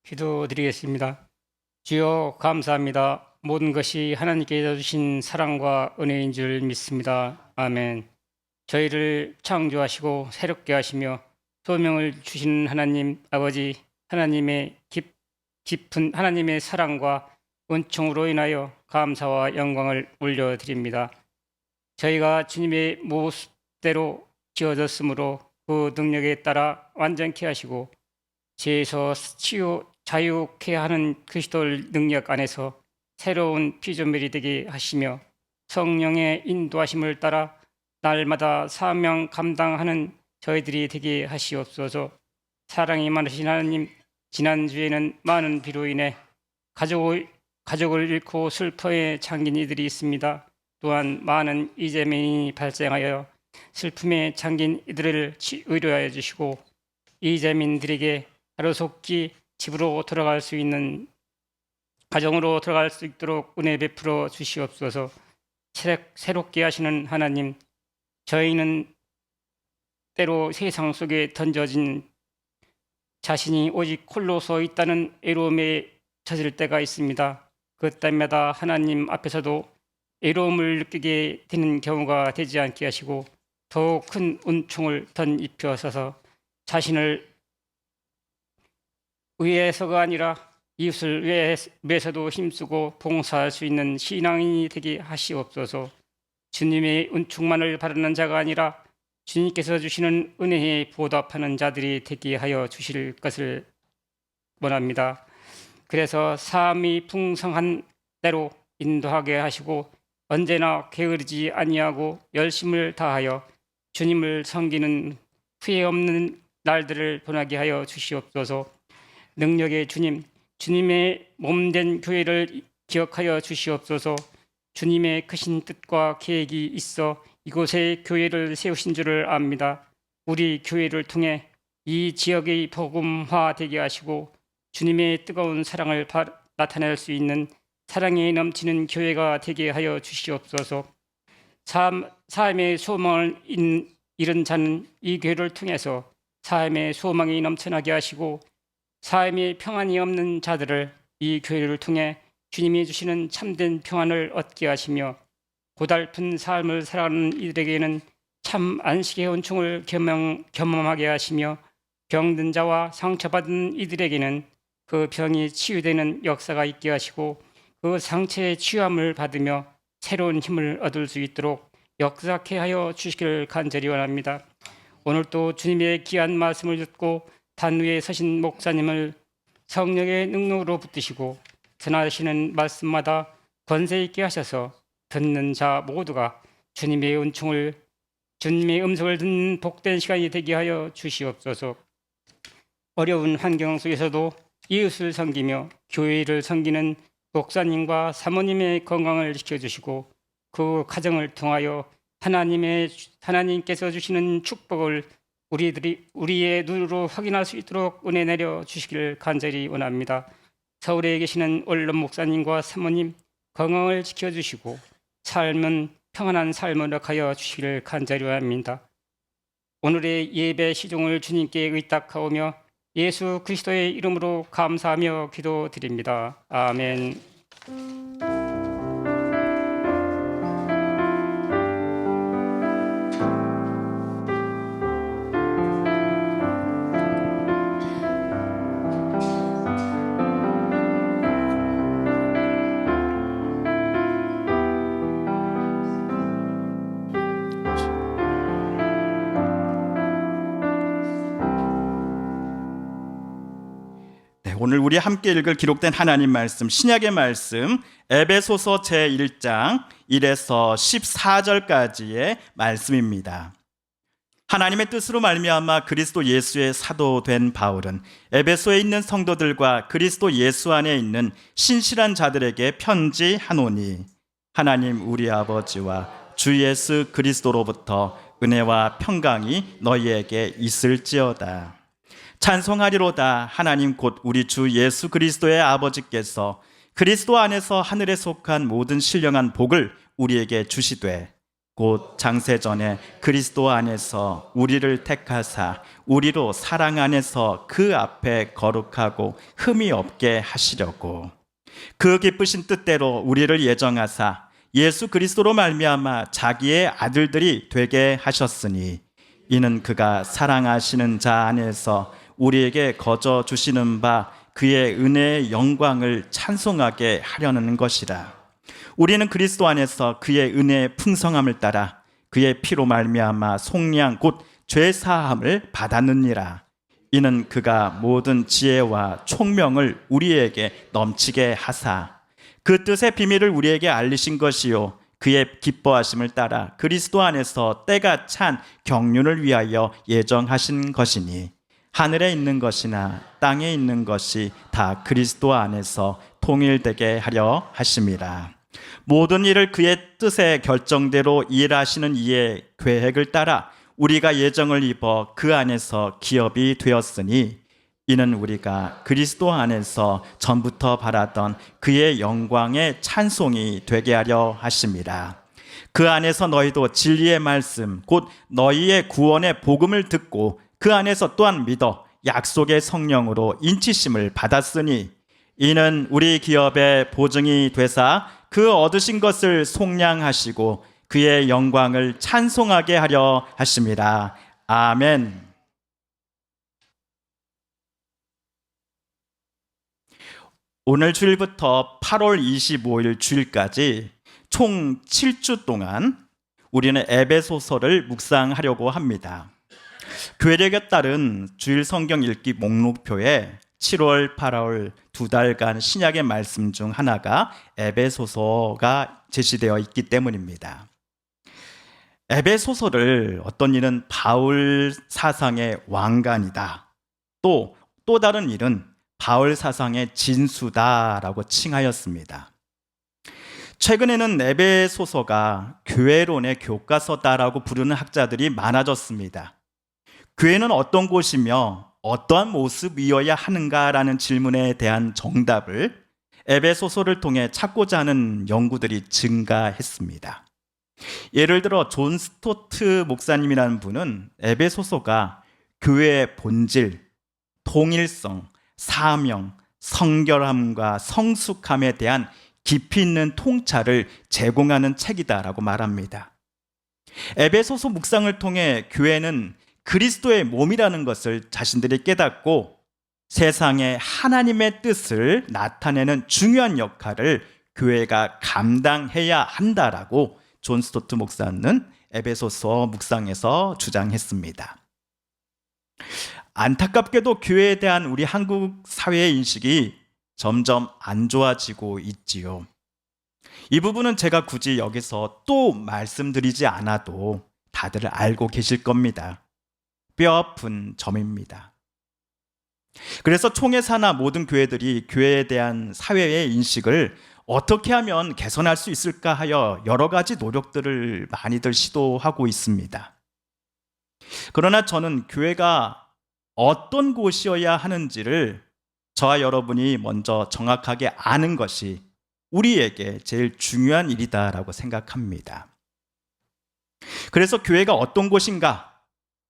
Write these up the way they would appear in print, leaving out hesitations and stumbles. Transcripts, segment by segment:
기도드리겠습니다. 주여 감사합니다. 모든 것이 하나님께서 주신 사랑과 은혜인 줄 믿습니다. 아멘. 저희를 창조하시고 새롭게 하시며 소명을 주시는 하나님 아버지, 하나님의 깊은 하나님의 사랑과 은총으로 인하여 감사와 영광을 올려드립니다. 저희가 주님의 모습대로 지어졌으므로 그 능력에 따라 완전케 하시고 죄에서 자유케 하는 그리스도의 능력 안에서 새로운 피조물이 되게 하시며 성령의 인도하심을 따라 날마다 사명 감당하는 저희들이 되게 하시옵소서. 사랑이 많으신 하나님, 지난주에는 많은 비로 인해 가족을 잃고 슬퍼에 잠긴 이들이 있습니다. 또한 많은 이재민이 발생하여 슬픔에 잠긴 이들을 의료하여 주시고 이재민들에게 하루속히 집으로 돌아갈 수 있는 가정으로 들어갈 수 있도록 은혜 베풀어 주시옵소서. 새롭게 하시는 하나님, 저희는 때로 세상 속에 던져진 자신이 오직 홀로 서 있다는 애로움에 젖을 때가 있습니다. 그 때마다 하나님 앞에서도 애로움을 느끼게 되는 경우가 되지 않게 하시고 더욱 큰 은총을 덧입혀서서 자신을 위해서가 아니라 이웃을 위해서도 힘쓰고 봉사할 수 있는 신앙인이 되게 하시옵소서. 주님의 은총만을 바라는 자가 아니라 주님께서 주시는 은혜에 보답하는 자들이 되게 하여 주실 것을 원합니다. 그래서 삶이 풍성한 대로 인도하게 하시고 언제나 게으르지 아니하고 열심을 다하여 주님을 섬기는 후회 없는 날들을 보내게 하여 주시옵소서. 능력의 주님, 주님의 몸된 교회를 기억하여 주시옵소서. 주님의 크신 뜻과 계획이 있어 이곳에 교회를 세우신 줄을 압니다. 우리 교회를 통해 이 지역의 복음화되게 하시고 주님의 뜨거운 사랑을 나타낼 수 있는 사랑에 넘치는 교회가 되게 하여 주시옵소서. 삶의 소망을 잃은 자는 이 교회를 통해서 삶의 소망이 넘쳐나게 하시고 삶의 평안이 없는 자들을 이 교회를 통해 주님이 주시는 참된 평안을 얻게 하시며 고달픈 삶을 살아가는 이들에게는 참 안식의 은총을 경험하게 하시며 병든 자와 상처받은 이들에게는 그 병이 치유되는 역사가 있게 하시고 그 상처의 치유함을 받으며 새로운 힘을 얻을 수 있도록 역사케 하여 주시기를 간절히 원합니다. 오늘도 주님의 귀한 말씀을 듣고 단 위에 서신 목사님을 성령의 능력으로 붙드시고 전하시는 말씀마다 권세 있게 하셔서 듣는 자 모두가 주님의 음성을 듣는 복된 시간이 되게 하여 주시옵소서. 어려운 환경 속에서도 이웃을 섬기며 교회를 섬기는 목사님과 사모님의 건강을 지켜주시고 그 가정을 통하여 하나님께서 주시는 축복을 우리의 눈으로 확인할 수 있도록 은혜 내려 주시기를 간절히 원합니다. 서울에 계시는 원룸 목사님과 사모님 건강을 지켜주시고 평안한 삶을 허락하여 주시기를 간절히 원합니다. 오늘의 예배 시종을 주님께 의탁하오며 예수 그리스도의 이름으로 감사하며 기도드립니다. 아멘. 오늘 우리 함께 읽을 기록된 하나님 말씀, 신약의 말씀 에베소서 제1장 1에서 14절까지의 말씀입니다. 하나님의 뜻으로 말미암아 그리스도 예수의 사도 된 바울은 에베소에 있는 성도들과 그리스도 예수 안에 있는 신실한 자들에게 편지하노니 하나님 우리 아버지와 주 예수 그리스도로부터 은혜와 평강이 너희에게 있을지어다. 찬송하리로다. 하나님 곧 우리 주 예수 그리스도의 아버지께서 그리스도 안에서 하늘에 속한 모든 신령한 복을 우리에게 주시되 곧 장세전에 그리스도 안에서 우리를 택하사 우리로 사랑 안에서 그 앞에 거룩하고 흠이 없게 하시려고 그 기쁘신 뜻대로 우리를 예정하사 예수 그리스도로 말미암아 자기의 아들들이 되게 하셨으니 이는 그가 사랑하시는 자 안에서 우리에게 거저 주시는 바 그의 은혜의 영광을 찬송하게 하려는 것이라. 우리는 그리스도 안에서 그의 은혜의 풍성함을 따라 그의 피로 말미암아 속량 곧 죄 사함을 받았느니라. 이는 그가 모든 지혜와 총명을 우리에게 넘치게 하사 그 뜻의 비밀을 우리에게 알리신 것이요 그의 기뻐하심을 따라 그리스도 안에서 때가 찬 경륜을 위하여 예정하신 것이니 하늘에 있는 것이나 땅에 있는 것이 다 그리스도 안에서 통일되게 하려 하심이라. 모든 일을 그의 뜻의 결정대로 일하시는 이의 계획을 따라 우리가 예정을 입어 그 안에서 기업이 되었으니 이는 우리가 그리스도 안에서 전부터 바라던 그의 영광의 찬송이 되게 하려 하심이라. 그 안에서 너희도 진리의 말씀 곧 너희의 구원의 복음을 듣고 그 안에서 또한 믿어 약속의 성령으로 인치심을 받았으니 이는 우리 기업의 보증이 되사 그 얻으신 것을 속량하시고 그의 영광을 찬송하게 하려 하심이라. 아멘. 오늘 주일부터 8월 25일 주일까지 총 7주 동안 우리는 에베소서를 묵상하려고 합니다. 계획에 따른 주일 성경 읽기 목록표에 7월, 8월 두 달간 신약의 말씀 중 하나가 에베소서가 제시되어 있기 때문입니다. 에베소서를 어떤 이는 바울 사상의 왕관이다. 또 다른 일은 바울 사상의 진수다라고 칭하였습니다. 최근에는 에베소서가 교회론의 교과서다라고 부르는 학자들이 많아졌습니다. 교회는 어떤 곳이며 어떠한 모습이어야 하는가라는 질문에 대한 정답을 에베소서를 통해 찾고자 하는 연구들이 증가했습니다. 예를 들어 존 스토트 목사님이라는 분은 에베소서가 교회의 본질, 통일성, 사명, 성결함과 성숙함에 대한 깊이 있는 통찰을 제공하는 책이다라고 말합니다. 에베소서 묵상을 통해 교회는 그리스도의 몸이라는 것을 자신들이 깨닫고 세상에 하나님의 뜻을 나타내는 중요한 역할을 교회가 감당해야 한다라고 존 스토트 목사는 에베소서 묵상에서 주장했습니다. 안타깝게도 교회에 대한 우리 한국 사회의 인식이 점점 안 좋아지고 있지요. 이 부분은 제가 굳이 여기서 또 말씀드리지 않아도 다들 알고 계실 겁니다. 뼈아픈 점입니다. 그래서 총회사나 모든 교회들이 교회에 대한 사회의 인식을 어떻게 하면 개선할 수 있을까 하여 여러 가지 노력들을 많이들 시도하고 있습니다. 그러나 저는 교회가 어떤 곳이어야 하는지를 저와 여러분이 먼저 정확하게 아는 것이 우리에게 제일 중요한 일이다라고 생각합니다. 그래서 교회가 어떤 곳인가?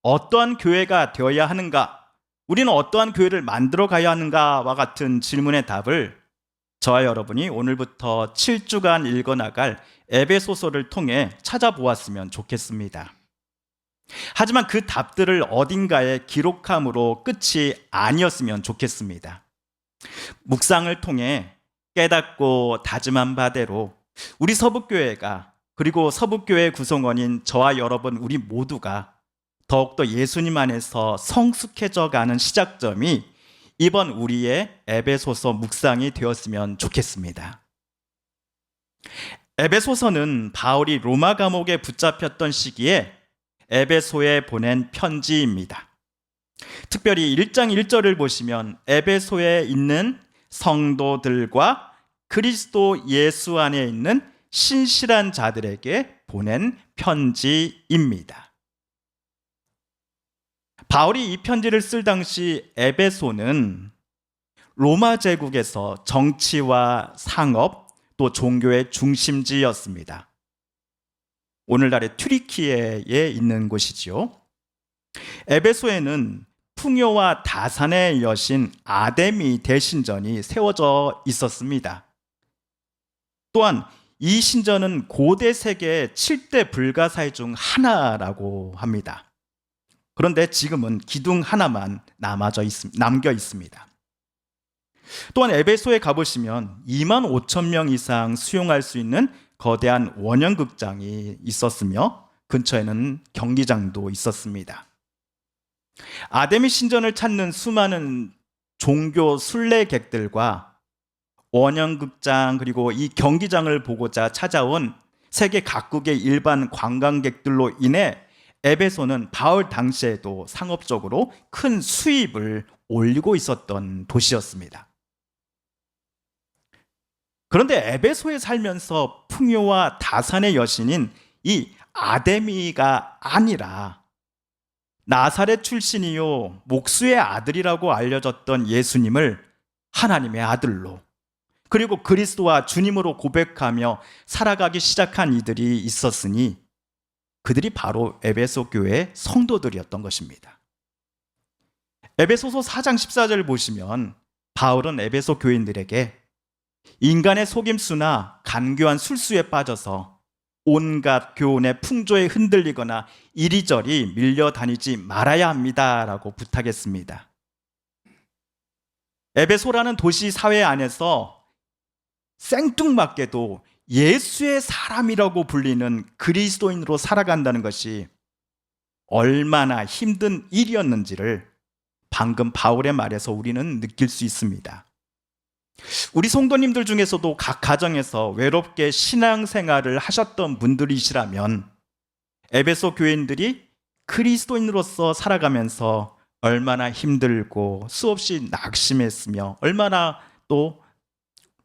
어떠한 교회가 되어야 하는가? 우리는 어떠한 교회를 만들어 가야 하는가와 같은 질문의 답을 저와 여러분이 오늘부터 7주간 읽어나갈 에베소서를 통해 찾아보았으면 좋겠습니다. 하지만 그 답들을 어딘가에 기록함으로 끝이 아니었으면 좋겠습니다. 묵상을 통해 깨닫고 다짐한 바대로 우리 서북교회가 그리고 서북교회 구성원인 저와 여러분 우리 모두가 더욱더 예수님 안에서 성숙해져 가는 시작점이 이번 우리의 에베소서 묵상이 되었으면 좋겠습니다. 에베소서는 바울이 로마 감옥에 붙잡혔던 시기에 에베소에 보낸 편지입니다. 특별히 1장 1절을 보시면 에베소에 있는 성도들과 그리스도 예수 안에 있는 신실한 자들에게 보낸 편지입니다. 바울이 이 편지를 쓸 당시 에베소는 로마 제국에서 정치와 상업 또 종교의 중심지였습니다. 오늘날의 튀르키예에 있는 곳이지요. 에베소에는 풍요와 다산의 여신 아데미 대신전이 세워져 있었습니다. 또한 이 신전은 고대 세계 7대 불가사의 중 하나라고 합니다. 그런데 지금은 기둥 하나만 남겨 있습니다. 또한 에베소에 가보시면 2만 5천 명 이상 수용할 수 있는 거대한 원형극장이 있었으며 근처에는 경기장도 있었습니다. 아데미 신전을 찾는 수많은 종교 순례객들과 원형극장 그리고 이 경기장을 보고자 찾아온 세계 각국의 일반 관광객들로 인해 에베소는 바울 당시에도 상업적으로 큰 수입을 올리고 있었던 도시였습니다. 그런데 에베소에 살면서 풍요와 다산의 여신인 이 아데미가 아니라 나사렛 출신이요 목수의 아들이라고 알려졌던 예수님을 하나님의 아들로 그리고 그리스도와 주님으로 고백하며 살아가기 시작한 이들이 있었으니 그들이 바로 에베소 교회의 성도들이었던 것입니다. 에베소서 4장 14절 보시면 바울은 에베소 교인들에게 인간의 속임수나 간교한 술수에 빠져서 온갖 교훈의 풍조에 흔들리거나 이리저리 밀려다니지 말아야 합니다라고 부탁했습니다. 에베소라는 도시 사회 안에서 생뚱맞게도 예수의 사람이라고 불리는 그리스도인으로 살아간다는 것이 얼마나 힘든 일이었는지를 방금 바울의 말에서 우리는 느낄 수 있습니다. 우리 성도님들 중에서도 각 가정에서 외롭게 신앙생활을 하셨던 분들이시라면 에베소 교인들이 그리스도인으로서 살아가면서 얼마나 힘들고 수없이 낙심했으며 얼마나 또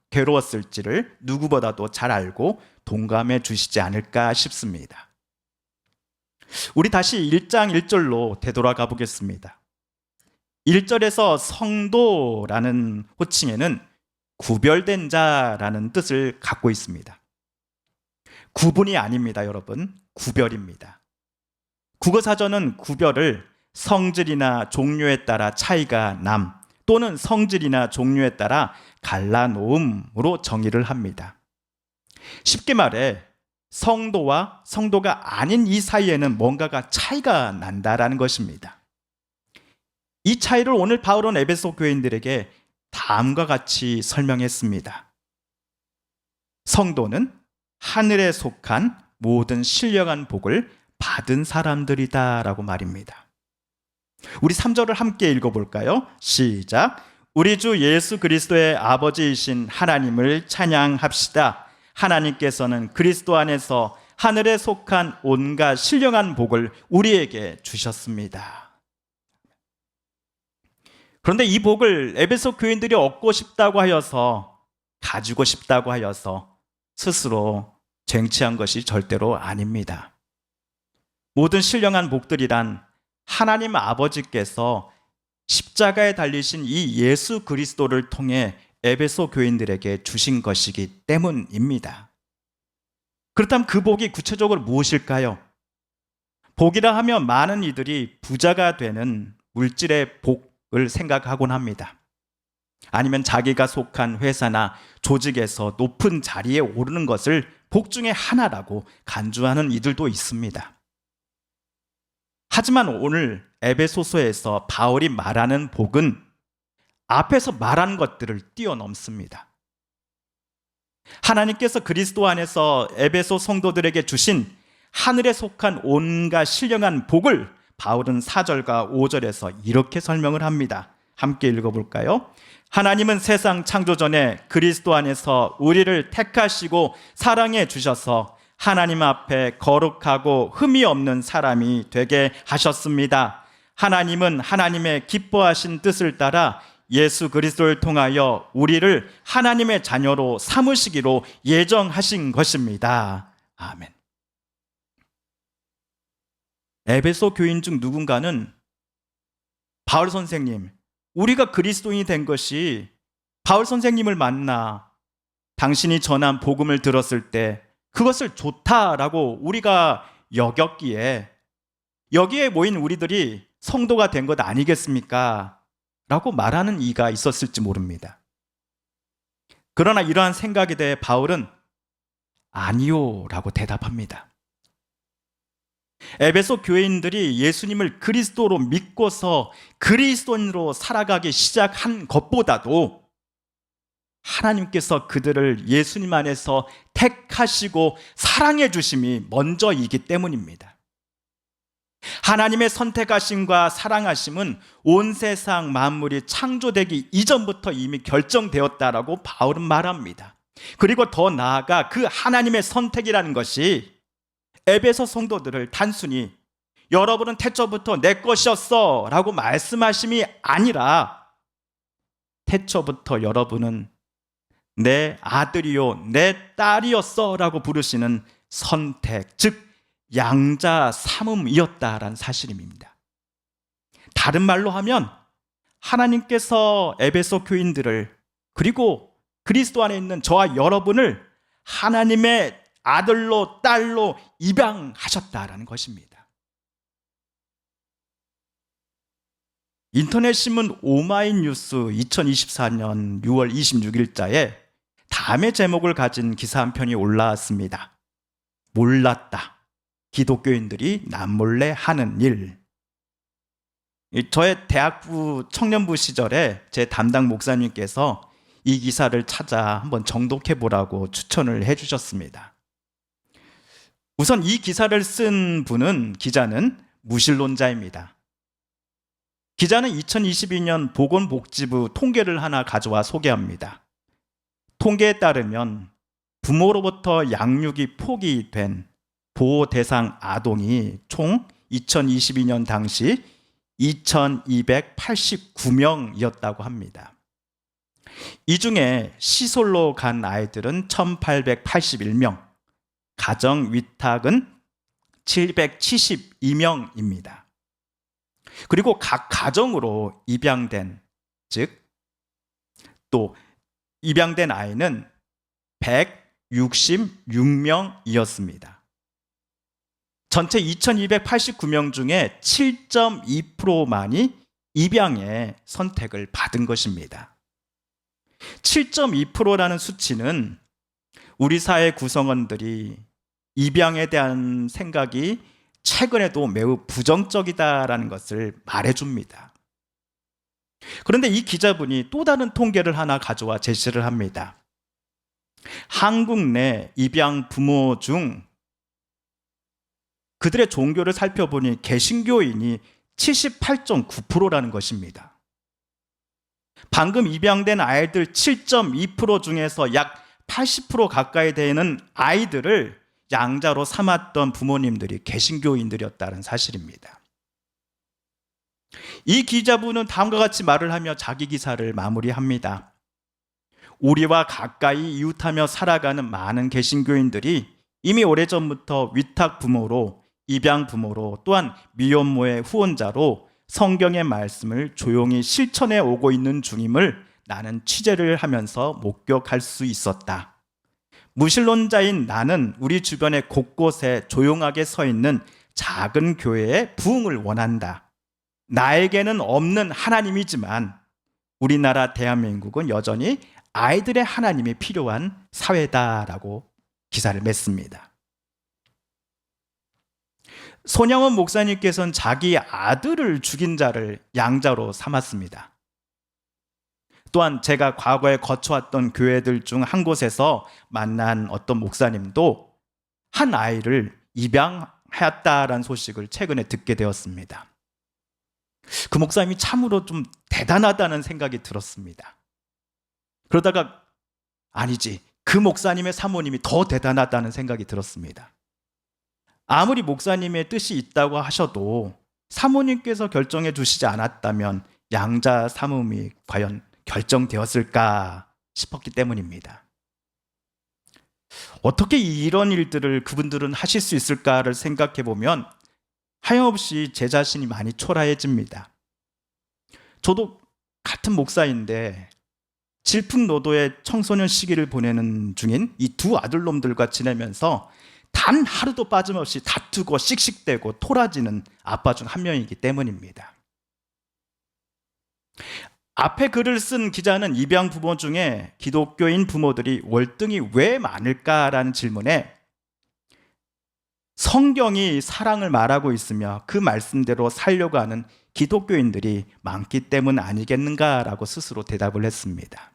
괴로웠을지를 누구보다도 잘 알고 동감해 주시지 않을까 싶습니다. 우리 다시 1장 1절로 되돌아가 보겠습니다. 1절에서 성도라는 호칭에는 구별된 자라는 뜻을 갖고 있습니다. 구분이 아닙니다, 여러분. 구별입니다. 국어사전은 구별을 성질이나 종류에 따라 차이가 남 또는 성질이나 종류에 따라 갈라놓음으로 정의를 합니다. 쉽게 말해 성도와 성도가 아닌 이 사이에는 뭔가가 차이가 난다라는 것입니다. 이 차이를 오늘 바울은 에베소 교인들에게 다음과 같이 설명했습니다. 성도는 하늘에 속한 모든 신령한 복을 받은 사람들이다라고 말입니다. 우리 3절을 함께 읽어볼까요? 시작. 우리 주 예수 그리스도의 아버지이신 하나님을 찬양합시다. 하나님께서는 그리스도 안에서 하늘에 속한 온갖 신령한 복을 우리에게 주셨습니다. 그런데 이 복을 에베소 교인들이 얻고 싶다고 하여서 가지고 싶다고 하여서 스스로 쟁취한 것이 절대로 아닙니다. 모든 신령한 복들이란 하나님 아버지께서 십자가에 달리신 이 예수 그리스도를 통해 에베소 교인들에게 주신 것이기 때문입니다. 그렇다면 그 복이 구체적으로 무엇일까요? 복이라 하면 많은 이들이 부자가 되는 물질의 복을 생각하곤 합니다. 아니면 자기가 속한 회사나 조직에서 높은 자리에 오르는 것을 복 중에 하나라고 간주하는 이들도 있습니다. 하지만 오늘 에베소서에서 바울이 말하는 복은 앞에서 말한 것들을 뛰어넘습니다. 하나님께서 그리스도 안에서 에베소 성도들에게 주신 하늘에 속한 온갖 신령한 복을 바울은 4절과 5절에서 이렇게 설명을 합니다. 함께 읽어볼까요? 하나님은 세상 창조 전에 그리스도 안에서 우리를 택하시고 사랑해 주셔서 하나님 앞에 거룩하고 흠이 없는 사람이 되게 하셨습니다. 하나님은 하나님의 기뻐하신 뜻을 따라 예수 그리스도를 통하여 우리를 하나님의 자녀로 삼으시기로 예정하신 것입니다. 아멘. 에베소 교인 중 누군가는 바울 선생님, 우리가 그리스도인이 된 것이 바울 선생님을 만나 당신이 전한 복음을 들었을 때 그것을 좋다라고 우리가 여겼기에 여기에 모인 우리들이 성도가 된 것 아니겠습니까? 라고 말하는 이가 있었을지 모릅니다. 그러나 이러한 생각에 대해 바울은 아니요 라고 대답합니다. 에베소 교회인들이 예수님을 그리스도로 믿고서 그리스도인으로 살아가기 시작한 것보다도 하나님께서 그들을 예수님 안에서 택하시고 사랑해 주심이 먼저이기 때문입니다. 하나님의 선택하심과 사랑하심은 온 세상 만물이 창조되기 이전부터 이미 결정되었다라고 바울은 말합니다. 그리고 더 나아가 그 하나님의 선택이라는 것이 에베소 성도들을 단순히 여러분은 태초부터 내 것이었어 라고 말씀하심이 아니라 태초부터 여러분은 내 아들이요 내 딸이었어 라고 부르시는 선택, 즉 양자 삼음이었다라는 사실입니다. 다른 말로 하면 하나님께서 에베소 교인들을 그리고 그리스도 안에 있는 저와 여러분을 하나님의 아들로 딸로 입양하셨다라는 것입니다. 인터넷 신문 오마이뉴스 2024년 6월 26일자에 다음의 제목을 가진 기사 한 편이 올라왔습니다. 몰랐다. 기독교인들이 남몰래 하는 일. 저의 대학부 청년부 시절에 제 담당 목사님께서 이 기사를 찾아 한번 정독해 보라고 추천을 해 주셨습니다. 우선 이 기사를 쓴 기자는 무신론자입니다. 기자는 2022년 보건복지부 통계를 하나 가져와 소개합니다. 통계에 따르면 부모로부터 양육이 포기된 보호 대상 아동이 총 2022년 당시 2289명이었다고 합니다. 이 중에 시설로 간 아이들은 1881명, 가정 위탁은 772명입니다. 그리고 각 가정으로 입양된, 즉 또 입양된 아이는 166명이었습니다. 전체 2289명 중에 7.2%만이 입양의 선택을 받은 것입니다. 7.2%라는 수치는 우리 사회 구성원들이 입양에 대한 생각이 최근에도 매우 부정적이다라는 것을 말해줍니다. 그런데 이 기자분이 또 다른 통계를 하나 가져와 제시를 합니다. 한국 내 입양 부모 중 그들의 종교를 살펴보니 개신교인이 78.9%라는 것입니다. 방금 입양된 아이들 7.2% 중에서 약 80% 가까이 되는 아이들을 양자로 삼았던 부모님들이 개신교인들이었다는 사실입니다. 이 기자분은 다음과 같이 말을 하며 자기 기사를 마무리합니다. 우리와 가까이 이웃하며 살아가는 많은 개신교인들이 이미 오래전부터 위탁 부모로, 입양 부모로, 또한 미혼모의 후원자로 성경의 말씀을 조용히 실천해 오고 있는 중임을 나는 취재를 하면서 목격할 수 있었다. 무신론자인 나는 우리 주변의 곳곳에 조용하게 서 있는 작은 교회의 부흥을 원한다. 나에게는 없는 하나님이지만 우리나라 대한민국은 여전히 아이들의 하나님이 필요한 사회다라고 기사를 맺습니다. 손양원 목사님께서는 자기 아들을 죽인 자를 양자로 삼았습니다. 또한 제가 과거에 거쳐왔던 교회들 중 한 곳에서 만난 어떤 목사님도 한 아이를 입양하였다라는 소식을 최근에 듣게 되었습니다. 그 목사님이 참으로 좀 대단하다는 생각이 들었습니다. 그러다가 아니지, 그 목사님의 사모님이 더 대단하다는 생각이 들었습니다. 아무리 목사님의 뜻이 있다고 하셔도 사모님께서 결정해 주시지 않았다면 양자 삼음이 과연 결정되었을까 싶었기 때문입니다. 어떻게 이런 일들을 그분들은 하실 수 있을까를 생각해 보면 하염없이 제 자신이 많이 초라해집니다. 저도 같은 목사인데 질풍노도의 청소년 시기를 보내는 중인 이 두 아들놈들과 지내면서 단 하루도 빠짐없이 다투고 씩씩대고 토라지는 아빠 중 한 명이기 때문입니다. 앞에 글을 쓴 기자는 입양 부모 중에 기독교인 부모들이 월등히 왜 많을까라는 질문에 성경이 사랑을 말하고 있으며 그 말씀대로 살려고 하는 기독교인들이 많기 때문 아니겠는가라고 스스로 대답을 했습니다.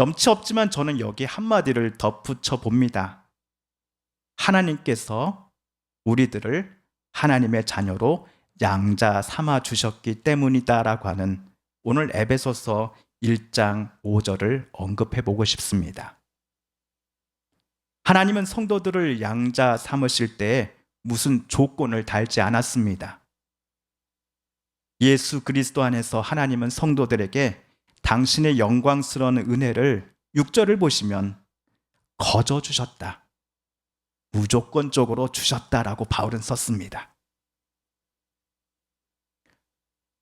염치 없지만 저는 여기 한마디를 덧붙여 봅니다. 하나님께서 우리들을 하나님의 자녀로 양자 삼아 주셨기 때문이다라고 하는 오늘 에베소서 1장 5절을 언급해 보고 싶습니다. 하나님은 성도들을 양자 삼으실 때에 무슨 조건을 달지 않았습니다. 예수 그리스도 안에서 하나님은 성도들에게 당신의 영광스러운 은혜를 6절을 보시면 거저 주셨다. 무조건적으로 주셨다라고 바울은 썼습니다.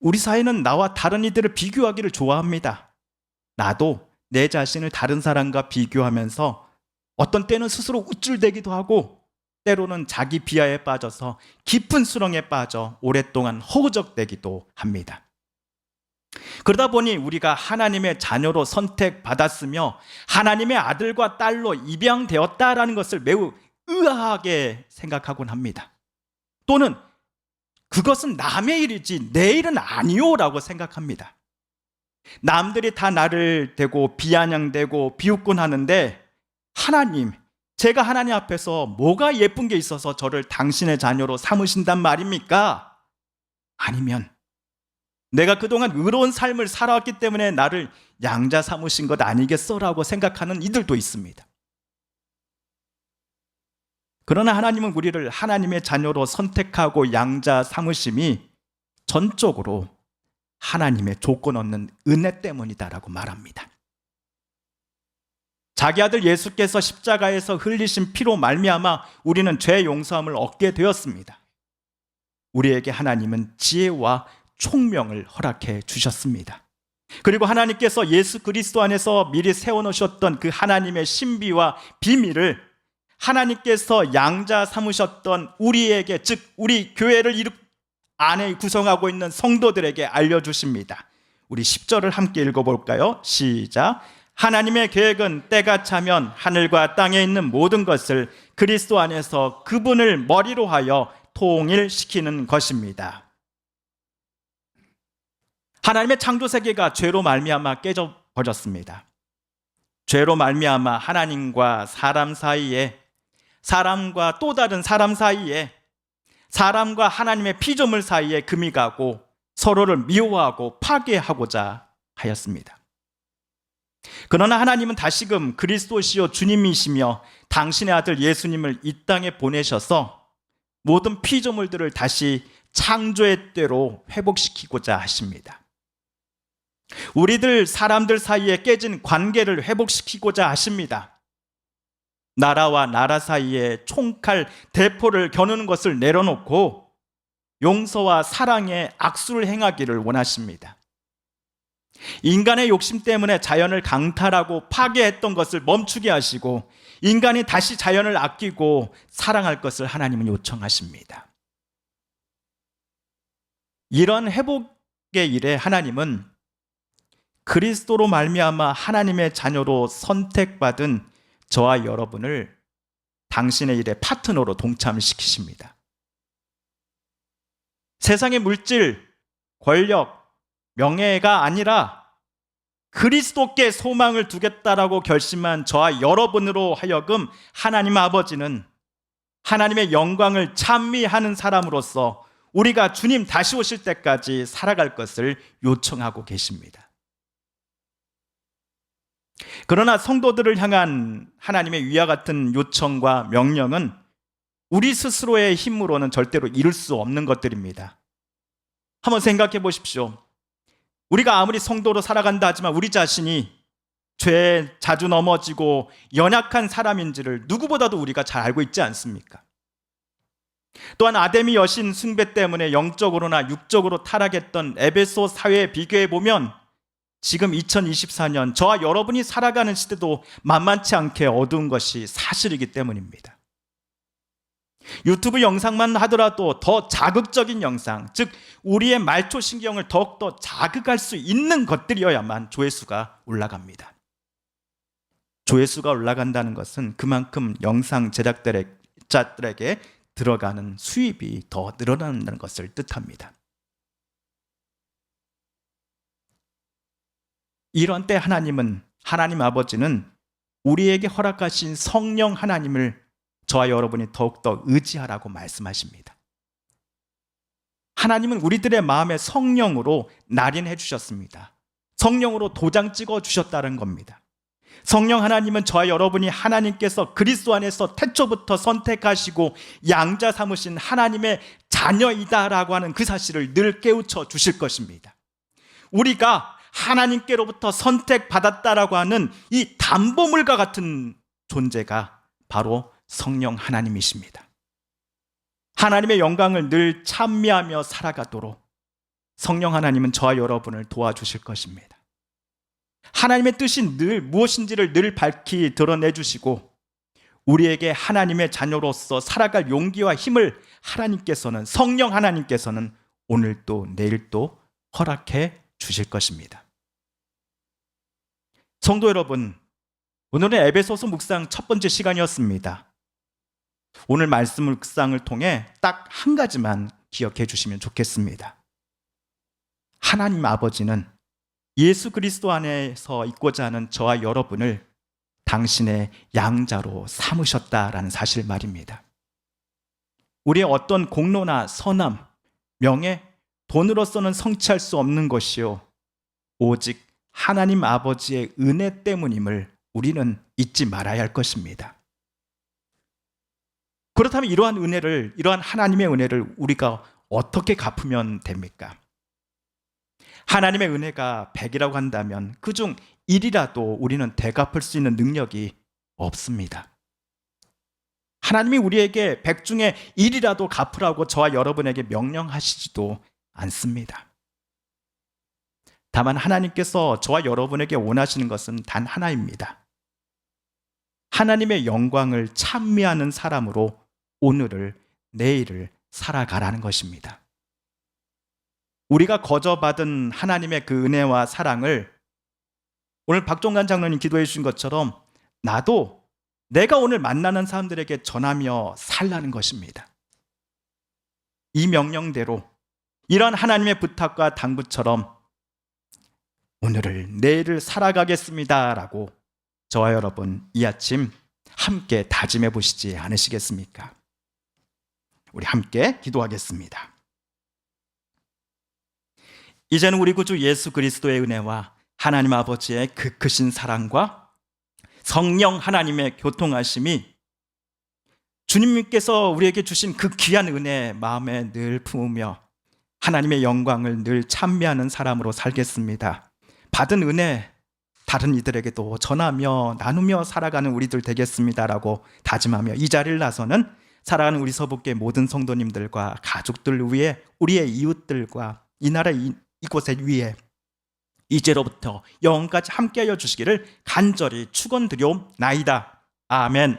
우리 사회는 나와 다른 이들을 비교하기를 좋아합니다. 나도 내 자신을 다른 사람과 비교하면서 어떤 때는 스스로 우쭐대기도 하고 때로는 자기 비하에 빠져서 깊은 수렁에 빠져 오랫동안 허우적대기도 합니다. 그러다 보니 우리가 하나님의 자녀로 선택받았으며 하나님의 아들과 딸로 입양되었다라는 것을 매우 의아하게 생각하곤 합니다. 또는 그것은 남의 일이지 내 일은 아니오라고 생각합니다. 남들이 다 나를 대고 비아냥대고 비웃곤 하는데 하나님, 제가 하나님 앞에서 뭐가 예쁜 게 있어서 저를 당신의 자녀로 삼으신단 말입니까? 아니면 내가 그동안 의로운 삶을 살아왔기 때문에 나를 양자 삼으신 것 아니겠어라고 생각하는 이들도 있습니다. 그러나 하나님은 우리를 하나님의 자녀로 선택하고 양자 삼으심이 전적으로 하나님의 조건 없는 은혜 때문이다라고 말합니다. 자기 아들 예수께서 십자가에서 흘리신 피로 말미암아 우리는 죄 용서함을 얻게 되었습니다. 우리에게 하나님은 지혜와 총명을 허락해 주셨습니다. 그리고 하나님께서 예수 그리스도 안에서 미리 세워놓으셨던 그 하나님의 신비와 비밀을 하나님께서 양자 삼으셨던 우리에게, 즉 우리 교회를 안에 구성하고 있는 성도들에게 알려주십니다. 우리 10절을 함께 읽어볼까요? 시작. 하나님의 계획은 때가 차면 하늘과 땅에 있는 모든 것을 그리스도 안에서 그분을 머리로 하여 통일시키는 것입니다. 하나님의 창조 세계가 죄로 말미암아 깨져버렸습니다. 죄로 말미암아 하나님과 사람 사이에, 사람과 또 다른 사람 사이에, 사람과 하나님의 피조물 사이에 금이 가고 서로를 미워하고 파괴하고자 하였습니다. 그러나 하나님은 다시금 그리스도시요 주님이시며 당신의 아들 예수님을 이 땅에 보내셔서 모든 피조물들을 다시 창조의 때로 회복시키고자 하십니다. 우리들 사람들 사이에 깨진 관계를 회복시키고자 하십니다. 나라와 나라 사이에 총칼 대포를 겨누는 것을 내려놓고 용서와 사랑의 악수를 행하기를 원하십니다. 인간의 욕심 때문에 자연을 강탈하고 파괴했던 것을 멈추게 하시고 인간이 다시 자연을 아끼고 사랑할 것을 하나님은 요청하십니다. 이런 회복의 일에 하나님은 그리스도로 말미암아 하나님의 자녀로 선택받은 저와 여러분을 당신의 일에 파트너로 동참시키십니다. 세상의 물질, 권력, 명예가 아니라 그리스도께 소망을 두겠다라고 결심한 저와 여러분으로 하여금 하나님 아버지는 하나님의 영광을 찬미하는 사람으로서 우리가 주님 다시 오실 때까지 살아갈 것을 요청하고 계십니다. 그러나 성도들을 향한 하나님의 위와 같은 요청과 명령은 우리 스스로의 힘으로는 절대로 이룰 수 없는 것들입니다. 한번 생각해 보십시오. 우리가 아무리 성도로 살아간다 하지만 우리 자신이 죄에 자주 넘어지고 연약한 사람인지를 누구보다도 우리가 잘 알고 있지 않습니까? 또한 아데미 여신 숭배 때문에 영적으로나 육적으로 타락했던 에베소 사회에 비교해 보면 지금 2024년 저와 여러분이 살아가는 시대도 만만치 않게 어두운 것이 사실이기 때문입니다. 유튜브 영상만 하더라도 더 자극적인 영상, 즉 우리의 말초신경을 더욱더 자극할 수 있는 것들이어야만 조회수가 올라갑니다. 조회수가 올라간다는 것은 그만큼 영상 제작자들에게 들어가는 수입이 더 늘어난다는 것을 뜻합니다. 이런 때 하나님 아버지는 우리에게 허락하신 성령 하나님을 저와 여러분이 더욱더 의지하라고 말씀하십니다. 하나님은 우리들의 마음에 성령으로 날인해 주셨습니다. 성령으로 도장 찍어 주셨다는 겁니다. 성령 하나님은 저와 여러분이 하나님께서 그리스도 안에서 태초부터 선택하시고 양자 삼으신 하나님의 자녀이다라고 하는 그 사실을 늘 깨우쳐 주실 것입니다. 우리가 하나님께로부터 선택받았다라고 하는 이 담보물과 같은 존재가 바로 성령 하나님이십니다. 하나님의 영광을 늘 찬미하며 살아가도록 성령 하나님은 저와 여러분을 도와주실 것입니다. 하나님의 뜻이 늘 무엇인지를 늘 밝히 드러내 주시고 우리에게 하나님의 자녀로서 살아갈 용기와 힘을 성령 하나님께서는 오늘도 내일도 허락해 주실 것입니다. 성도 여러분, 오늘은 에베소서 묵상 첫 번째 시간이었습니다. 오늘 말씀 묵상을 통해 딱 한 가지만 기억해 주시면 좋겠습니다. 하나님 아버지는 예수 그리스도 안에서 있고자 하는 저와 여러분을 당신의 양자로 삼으셨다라는 사실 말입니다. 우리의 어떤 공로나 선함, 명예, 돈으로서는 성취할 수 없는 것이요 오직 하나님 아버지의 은혜 때문임을 우리는 잊지 말아야 할 것입니다. 그렇다면 이러한 하나님의 은혜를 우리가 어떻게 갚으면 됩니까? 하나님의 은혜가 100이라고 한다면 그중 1이라도 우리는 되갚을 수 있는 능력이 없습니다. 하나님이 우리에게 100 중에 1이라도 갚으라고 저와 여러분에게 명령하시지도 않습니다. 다만 하나님께서 저와 여러분에게 원하시는 것은 단 하나입니다. 하나님의 영광을 찬미하는 사람으로 오늘을, 내일을 살아가라는 것입니다. 우리가 거저받은 하나님의 그 은혜와 사랑을 오늘 박종관 장로님 기도해 주신 것처럼 나도 내가 오늘 만나는 사람들에게 전하며 살라는 것입니다. 이 명령대로 이런 하나님의 부탁과 당부처럼 오늘을, 내일을 살아가겠습니다 라고 저와 여러분 이 아침 함께 다짐해 보시지 않으시겠습니까? 우리 함께 기도하겠습니다. 이제는 우리 구주 예수 그리스도의 은혜와 하나님 아버지의 그 크신 사랑과 성령 하나님의 교통하심이 주님께서 우리에게 주신 그 귀한 은혜 마음에 늘 품으며 하나님의 영광을 늘 찬미하는 사람으로 살겠습니다. 받은 은혜 다른 이들에게도 전하며 나누며 살아가는 우리들 되겠습니다라고 다짐하며 이 자리를 나서는 살아가는 우리 서북계 모든 성도님들과 가족들 위해 우리의 이웃들과 이 나라 이곳에 위에 이제로부터 영원까지 함께하여 주시기를 간절히 축원드리옵나이다. 아멘.